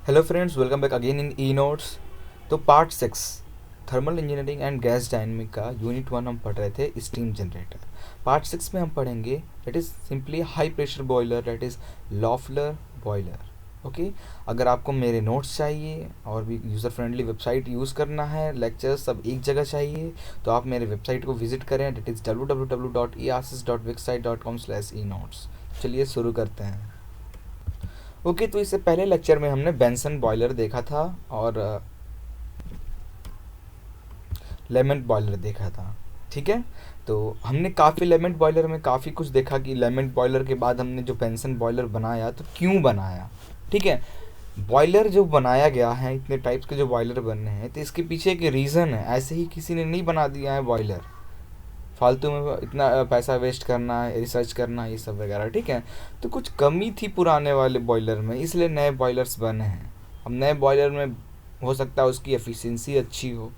Hello friends, welcome back again in e notes. तो part 6 thermal engineering and gas dynamic का unit 1 हम पढ़ रहे थे स्टीम जनरेटर। पार्ट 6 में हम पढ़ेंगे that is simply high pressure boiler, that is Loeffler boiler. Okay, अगर आपको मेरे नोट्स चाहिए और भी यूज़र फ्रेंडली वेबसाइट यूज़ करना है, लेक्चर्स सब एक जगह चाहिए, तो आप मेरे वेबसाइट को विजिट करें, दैट इज़ www.earsis.wixsite.com/e-notes। चलिए शुरू करते हैं। ओके, तो इससे पहले लेक्चर में हमने बेंसन बॉयलर देखा था और लेमेंट बॉयलर देखा था। ठीक है, तो हमने काफ़ी लेमेंट बॉयलर में काफ़ी कुछ देखा कि लेमेंट बॉयलर के बाद हमने जो बेंसन बॉयलर बनाया तो क्यों बनाया। ठीक है, बॉयलर जो बनाया गया है, इतने टाइप्स के जो बॉयलर बनने हैं, तो इसके पीछे एक रीज़न है। ऐसे ही किसी ने नहीं बना दिया है बॉयलर, फालतू में इतना पैसा वेस्ट करना है, रिसर्च करना ये सब वगैरह। ठीक है, तो कुछ कमी थी पुराने वाले बॉयलर में, इसलिए नए बॉयलर्स बने हैं। अब नए बॉयलर में हो सकता है उसकी एफिशिएंसी अच्छी हो,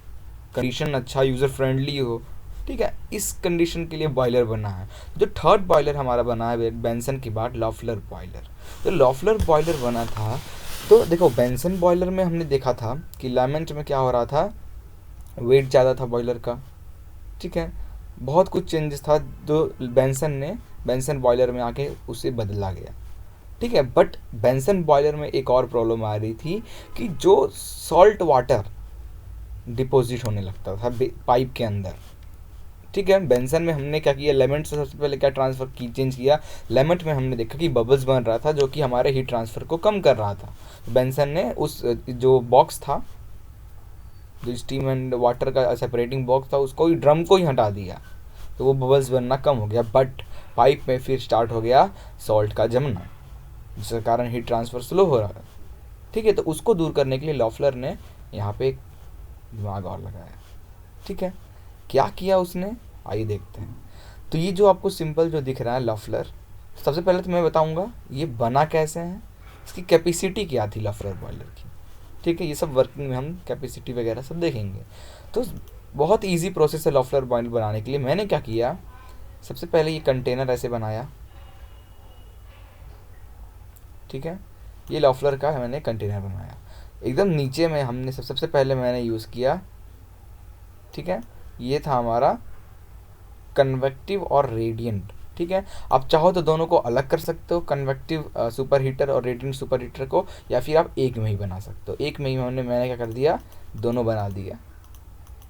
कंडीशन अच्छा, यूज़र फ्रेंडली हो। ठीक है, इस कंडीशन के लिए बॉयलर बना है। जो थर्ड बॉयलर हमारा बना है बेंसन के बाद, लॉफलर बॉयलर। तो लॉफलर बॉयलर बना था, तो देखो बेंसन बॉयलर में हमने देखा था कि लेमेंट में क्या हो रहा था, वेट ज़्यादा था बॉयलर का। ठीक है, बहुत कुछ चेंजेस था जो बेंसन बॉयलर में आके उसे बदला गया। ठीक है, बट बेंसन बॉयलर में एक और प्रॉब्लम आ रही थी कि जो सॉल्ट वाटर डिपॉजिट होने लगता था पाइप के अंदर। ठीक है, बेंसन में हमने क्या किया, लेमेंट से सबसे पहले क्या ट्रांसफ़र की चेंज किया। लेमेंट में हमने देखा कि बबल्स बन रहा था जो कि हमारे हीट ट्रांसफ़र को कम कर रहा था। बेंसन ने उस जो बॉक्स था, जो स्टीम एंड वाटर का सेपरेटिंग बॉक्स था, उसको ही ड्रम को ही हटा दिया, तो वो बबल्स बनना कम हो गया। बट पाइप में फिर स्टार्ट हो गया सॉल्ट का जमना, जिसके कारण हीट ट्रांसफ़र स्लो हो रहा है। ठीक है, तो उसको दूर करने के लिए लॉफलर ने यहाँ पे एक दिमाग और लगाया। ठीक है, क्या किया उसने, आइए देखते हैं। तो ये जो आपको सिंपल जो दिख रहा है लॉफलर, सबसे पहले तो मैं बताऊँगा ये बना कैसे है, इसकी कैपेसिटी क्या थी लॉफलर बॉयलर की। ठीक है, ये सब वर्किंग में हम कैपेसिटी वगैरह सब देखेंगे। तो बहुत इजी प्रोसेस है लॉफलर बॉयलर बनाने के लिए। मैंने क्या किया, सबसे पहले ये कंटेनर ऐसे बनाया। ठीक है, ये लॉफलर का मैंने कंटेनर बनाया। एकदम नीचे में हमने सबसे पहले मैंने यूज़ किया, ठीक है, ये था हमारा कन्वेक्टिव और रेडियंट। ठीक है, आप चाहो तो दोनों को अलग कर सकते हो, कन्वेक्टिव सुपर हीटर और रेडियंट सुपर हीटर को, या फिर आप एक में ही बना सकते हो। एक में ही मैंने क्या कर दिया, दोनों बना दिया,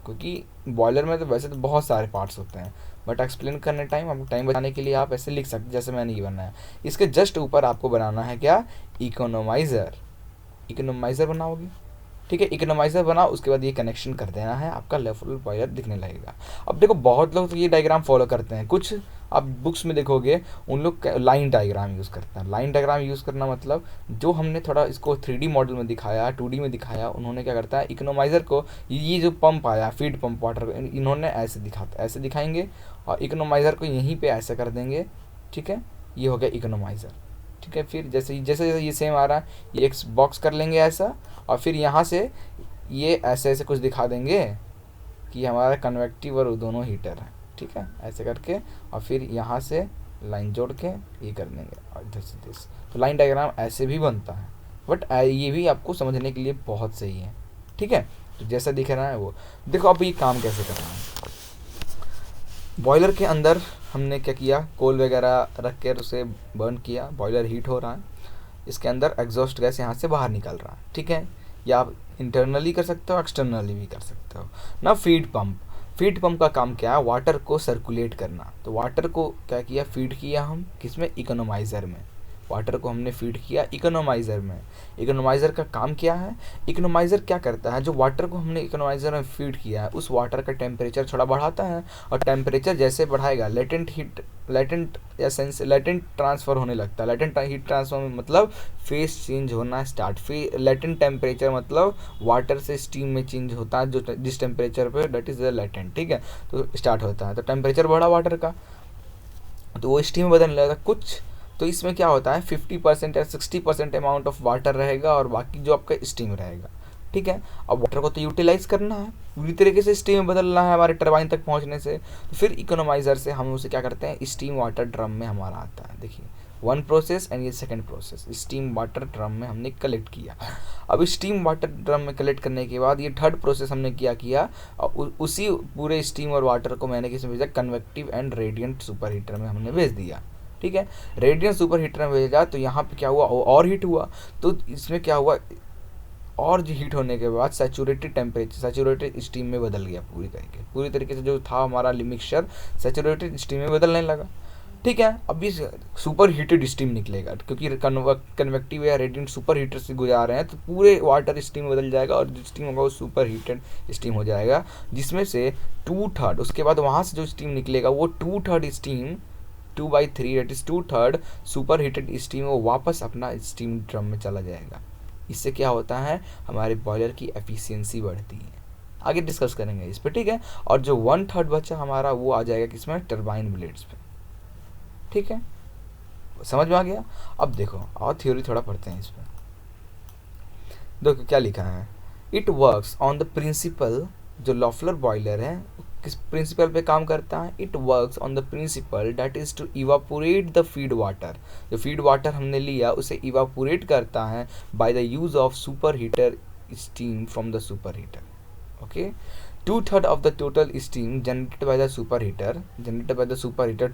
क्योंकि बॉयलर में तो वैसे तो बहुत सारे पार्ट्स होते हैं, बट एक्सप्लेन करने टाइम, आपको टाइम बचाने के लिए आप ऐसे लिख सकते जैसे मैंने ये बनाया। इसके जस्ट ऊपर आपको बनाना है क्या, इकोनोमाइज़र। इकोनोमाइज़र बनाओगे। ठीक है, इकोनोमाइज़र बनाओ, उसके बाद ये कनेक्शन कर देना है, आपका लेवल बॉयलर दिखने लगेगा। अब देखो बहुत लोग तो ये डायग्राम फॉलो करते हैं, कुछ आप बुक्स में देखोगे उन लोग लाइन डायग्राम यूज़ करते हैं। लाइन डायग्राम यूज़ करना मतलब जो हमने थोड़ा इसको 3D मॉडल में दिखाया, 2D में दिखाया, उन्होंने क्या करता है, इकोनोमाइज़र को, ये जो पंप आया फीड पंप वाटर को, इन्होंने ऐसे दिखाता, ऐसे दिखाएंगे, और इकोनोमाइज़र को यहीं पर ऐसे कर देंगे। ठीक है, ये हो गया इकोनोमाइज़र। ठीक है, फिर जैसे जैसे ये सेम आ रहा है, ये एक बॉक्स कर लेंगे ऐसा, और फिर यहाँ से ये ऐसे ऐसे कुछ दिखा देंगे कि हमारा कन्वेक्टिव और दोनों हीटर है। ठीक है, ऐसे करके, और फिर यहाँ से लाइन जोड़ के ये कर देंगे, और इधर से दिस। तो लाइन डायग्राम ऐसे भी बनता है, बट ये भी आपको समझने के लिए बहुत सही है। ठीक है, तो जैसा दिख रहा है वो देखो। अब ये काम कैसे करना है, बॉयलर के अंदर हमने क्या किया, कोल वगैरह रख कर उसे बर्न किया, बॉयलर हीट हो रहा है, इसके अंदर एग्जॉस्ट गैस यहाँ से बाहर निकल रहा है। ठीक है, या आप इंटरनली कर सकते हो, एक्सटर्नली भी कर सकते हो ना। फीड पंप का काम क्या है, वाटर को सर्कुलेट करना। तो वाटर को क्या किया, फीड किया हम किसमें, इकोनोमाइज़र में। वाटर को हमने फीड किया इकोनोमाइज़र में। इकोनोमाइज़र का काम क्या है, इकोनोमाइज़र क्या करता है, जो वाटर को हमने इकोनोमाइज़र में फीड किया है उस वाटर का टेम्परेचर थोड़ा बढ़ाता है, और टेम्परेचर जैसे बढ़ाएगा लेटेंट ट्रांसफ़र होने लगता है। लेटेंट हीट ट्रांसफर में मतलब फेस चेंज होना स्टार्ट। लेटेंट टेम्परेचर मतलब वाटर से स्टीम में चेंज होता है, जो जिस टेम्परेचर पे, डेट इज़ द लेटेंट। ठीक है, तो स्टार्ट होता है, तो टेम्परेचर बढ़ा वाटर का, तो वो स्टीम में बदलने लगता कुछ। तो इसमें क्या होता है, 50% या 60% अमाउंट ऑफ वाटर रहेगा, और बाकी जो आपका स्टीम रहेगा। ठीक है, अब वाटर को तो यूटिलाइज करना है, पूरी तरीके से स्टीम में बदलना है हमारे टरबाइन तक पहुंचने से। तो फिर इकोनोमाइज़र से हम उसे क्या करते हैं, स्टीम वाटर ड्रम में हमारा आता है। देखिए वन प्रोसेस एंड ये second process steam water drum में हमने कलेक्ट किया। अब स्टीम वाटर ड्रम में कलेक्ट करने के बाद ये थर्ड प्रोसेस हमने क्या किया, उसी पूरे स्टीम और वाटर को मैंने किसमें भेजा, convective and radiant super heater में हमने भेज दिया। ठीक है, रेडियंट सुपर हीटर में भेजा तो यहाँ पे क्या हुआ, और हीट हुआ। तो इसमें क्या हुआ, और जो हीट होने के बाद सैचुरेटेड टेम्परेचर, सैचुरेटेड स्टीम में बदल गया पूरी तरीके से जो था हमारा मिक्सचर सैचुरेटेड स्टीम में बदलने लगा। ठीक है, अब इस सुपर हीटेड स्टीम निकलेगा क्योंकि कन्वेक्टिव या रेडियंट सुपर हीटर से गुजार रहे हैं, तो पूरे वाटर स्टीम में बदल जाएगा और जो स्टीम होगा वो सुपर हीटेड स्टीम हो जाएगा, जिसमें से 2/3 उसके बाद वहाँ से जो स्टीम निकलेगा वो 2/3 steam 2/3 that is 2/3 super heated steam वो वापस अपना स्टीम ड्रम में चला जाएगा। इससे क्या होता है, हमारे बॉयलर की एफिशिएंसी बढ़ती है। आगे डिस्कस करेंगे इस पे। ठीक है, और जो 1/3 बचा हमारा वो आ जाएगा किसमें, टरबाइन ब्लेड्स पे। ठीक है, समझ में आ गया। अब देखो और थ्योरी थोड़ा पढ़ते हैं इस पर। देखो क्या लिखा है, it works on the principle, जो लॉफलर बॉयलर है किस प्रिंसिपल पे काम करता है, it works on the principle that is to evaporate the feed water. जो फीड वाटर हमने लिया उसे इवापोरेट करता है by the use of superheater steam from the superheater. Okay, 2/3 of the total steam generated by the superheater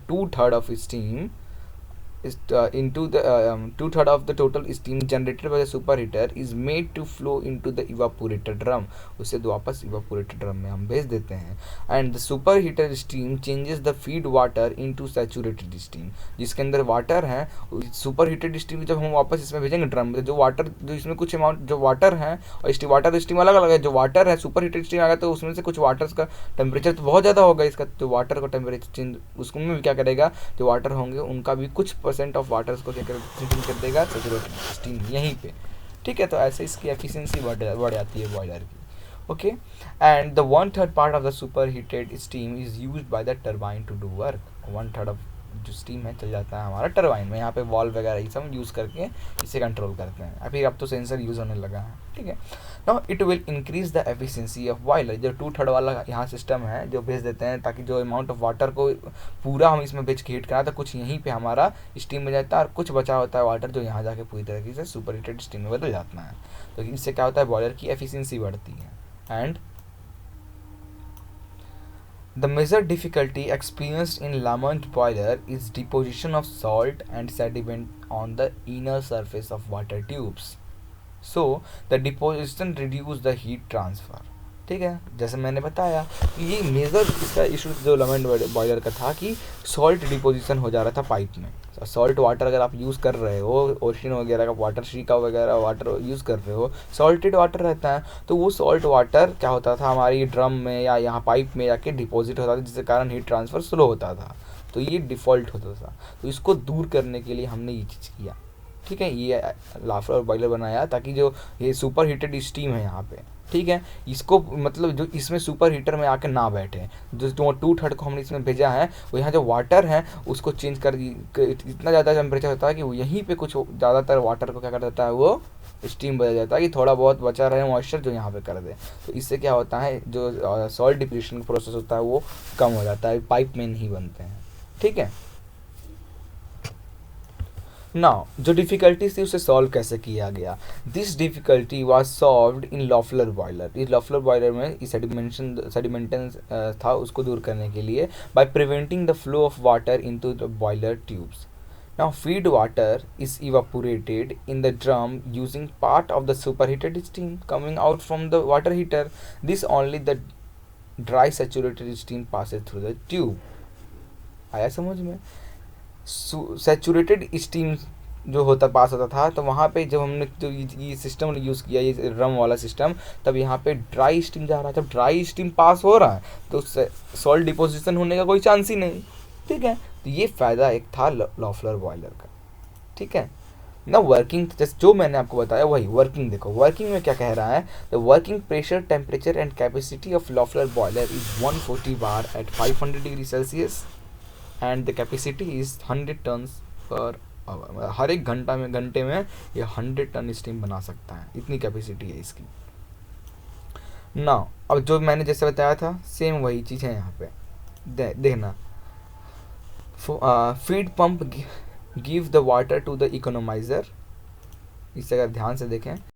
2/3 of steam is into the 2/3 of the total steam generated by the superheater is made to flow into the evaporator drum। उसे वापस evaporator drum में हम भेज देते हैं। and the superheater steam changes the feed water into saturated steam। जिसके अंदर water है, सुपरहीटेड स्टीम जब हम वापस इसमें भेजेंगे ड्रम में, जो वाटर जो इसमें कुछ अमाउंट जो वाटर है और वाटर स्टीम अलग अलग है। जो वाटर है सुपरहीटेड स्टीम आ गया तो उसमें से कुछ वाटर का टेम्परेचर तो बहुत ज़्यादा होगा, इसका जो वाटर का टेम्परेचर चेंज उसमें भी क्या करेगा, जो वाटर होंगे उनका भी कुछ % ऑफ वाटर्स को क्या कर देगा, सैचुरेटेड स्टीम यहीं पे। ठीक है, तो ऐसे इसकी एफिशिएंसी बढ़ जाती है बॉयलर की। Okay, and the 1/3 part of the superheated steam is used by the turbine to do work. 1/3 of जो स्टीम है चल जाता है हमारा टरबाइन में। यहाँ पे वॉल्व वगैरह ये सब यूज़ करके इसे कंट्रोल करते हैं। फिर अब तो सेंसर यूज़ होने लगा है। ठीक है, now it will increase the efficiency of boiler. जो 2/3 वाला यहाँ सिस्टम है जो भेज देते हैं, ताकि जो अमाउंट ऑफ वाटर को पूरा हम इसमें भेज के हीट करा, तो कुछ यहीं पे हमारा स्टीम में जाता है और कुछ बचा होता है वाटर जो यहाँ जाके पूरी तरीके से सुपर हीटेड स्टीम में बदल जाता है। तो इससे क्या होता है, बॉयलर की एफिशिएंसी बढ़ती है। And the major difficulty experienced in Lamont boiler is deposition of salt and sediment on the inner surface of water tubes. So the deposition reduce the heat transfer। ठीक है, जैसे मैंने बताया ये मेजर इसका इशू जो लामेंट बॉयलर का था कि सॉल्ट डिपोजिशन हो जा रहा था पाइप में। सॉल्ट वाटर अगर आप यूज़ कर रहे हो, ओशन वगैरह का वाटर, श्रीका वगैरह वाटर यूज़ कर रहे हो, सॉल्टेड वाटर रहता है, तो वो सॉल्ट वाटर क्या होता था हमारी ड्रम में या यहाँ पाइप में जाके डिपॉजिट होता था, जिसके कारण हीट ट्रांसफ़र स्लो होता था। तो ये डिफ़ॉल्ट होता था। तो इसको दूर करने के लिए हमने ये चीज़ किया। ठीक है, ये लाफ्लर बॉयलर बनाया ताकि जो ये सुपर हीटेड स्टीम है यहाँ पे, ठीक है, इसको मतलब जो इसमें सुपर हीटर में आके ना बैठे, जो 2/3 को हमने इसमें भेजा है वो यहाँ जो वाटर है उसको चेंज कर इतना ज़्यादा टेम्परेचर होता है कि वो यहीं पे कुछ ज़्यादातर वाटर को क्या कर देता है, वो स्टीम बदल जाता है कि थोड़ा बहुत बचा रहे मॉइस्चर जो यहाँ पे कर दे। तो इससे क्या होता है, जो सॉल्ट डिप्लीशन का प्रोसेस होता है वो कम हो जाता है, पाइप में नहीं बनते हैं। ठीक है, नाउ जो डिफ़िकल्टी थी उसे सॉल्व कैसे किया गया। This difficulty was solved in Loeffler boiler. इस लॉफलर बॉयलर में सेडिमेंटेंस था, उसको दूर करने के लिए by preventing the flow of water into the boiler tubes. Now feed water is evaporated in the drum using part of the superheated steam coming out from the water heater. This only the dry saturated steam passes through the tube। आया समझ में। Saturated steam जो होता पास होता था, तो वहाँ पे जब हमने जो ये सिस्टम यूज़ किया, ये ड्रम वाला सिस्टम, तब यहाँ पे ड्राई स्टीम जा रहा है। जब ड्राई स्टीम पास हो रहा है तो सॉल्ट डिपोजिशन होने का कोई चांस ही नहीं। ठीक है, तो ये फ़ायदा एक था लॉफलर बॉयलर का। ठीक है ना, वर्किंग जैसे जो मैंने आपको बताया वही वर्किंग। देखो वर्किंग में क्या कह रहा है, the working pressure temperature and capacity of Loeffler boiler is 140 bar at 500 degree Celsius and the capacity is 100 tons per hour. हर एक घंटे में ये 100 टन स्टीम बना सकता है, इतनी कैपेसिटी है इसकी। ना अब जो मैंने जैसे बताया था सेम वही चीज़ है यहाँ पे देखना। Feed pump give the water to the economiser, इसे अगर ध्यान से देखें